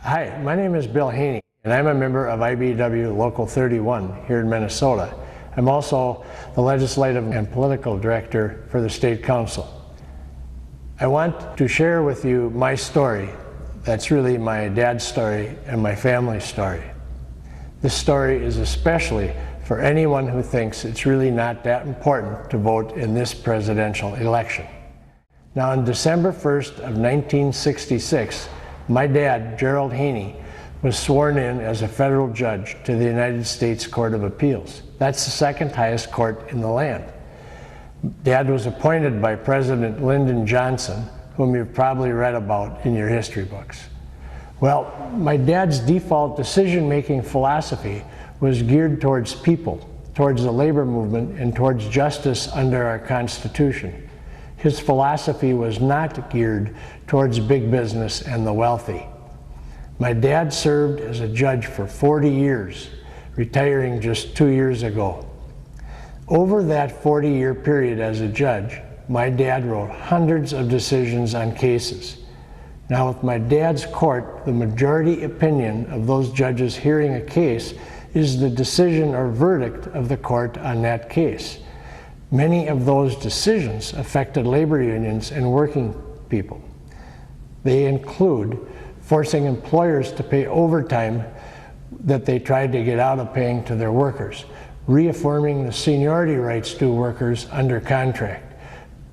Hi, my name is Bill Heaney, and I'm a member of IBEW Local 31 here in Minnesota. I'm also the Legislative and Political Director for the State Council. I want to share with you my story. That's really my dad's story and my family's story. This story is especially for anyone who thinks it's really not that important to vote in this presidential election. Now, on December 1st of 1966, my dad, Gerald Heaney, was sworn in as a federal judge to the United States Court of Appeals. That's the second highest court in the land. Dad was appointed by President Lyndon Johnson, whom you've probably read about in your history books. Well, my dad's default decision-making philosophy was geared towards people, towards the labor movement, and towards justice under our Constitution. His philosophy was not geared towards big business and the wealthy. My dad served as a judge for 40 years, retiring just 2 years ago. Over that 40-year period as a judge, my dad wrote hundreds of decisions on cases. Now, with my dad's court, the majority opinion of those judges hearing a case is the decision or verdict of the court on that case. Many of those decisions affected labor unions and working people. They include forcing employers to pay overtime that they tried to get out of paying to their workers, reaffirming the seniority rights to workers under contract,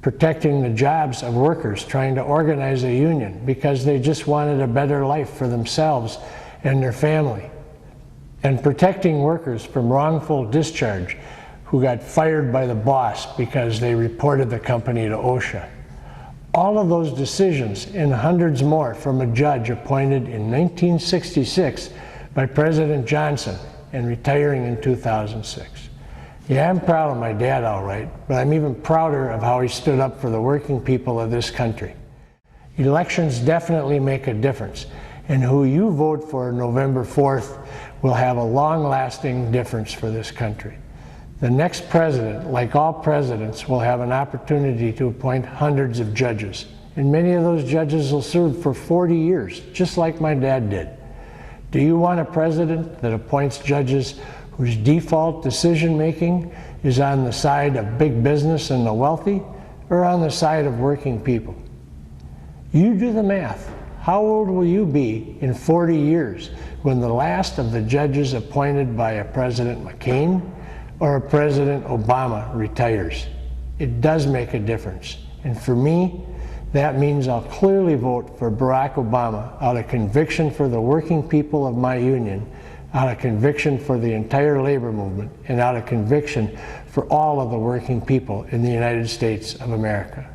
protecting the jobs of workers trying to organize a union because they just wanted a better life for themselves and their family, and protecting workers from wrongful discharge who got fired by the boss because they reported the company to OSHA. All of those decisions and hundreds more from a judge appointed in 1966 by President Johnson and retiring in 2006. Yeah, I'm proud of my dad, all right, but I'm even prouder of how he stood up for the working people of this country. Elections definitely make a difference, and who you vote for November 4th will have a long-lasting difference for this country. The next president, like all presidents, will have an opportunity to appoint hundreds of judges, and many of those judges will serve for 40 years, just like my dad did. Do you want a president that appoints judges whose default decision-making is on the side of big business and the wealthy, or on the side of working people? You do the math. How old will you be in 40 years when the last of the judges appointed by a President McCain or a President Obama retires? It does make a difference. And for me, that means I'll clearly vote for Barack Obama out of conviction for the working people of my union, out of conviction for the entire labor movement, and out of conviction for all of the working people in the United States of America.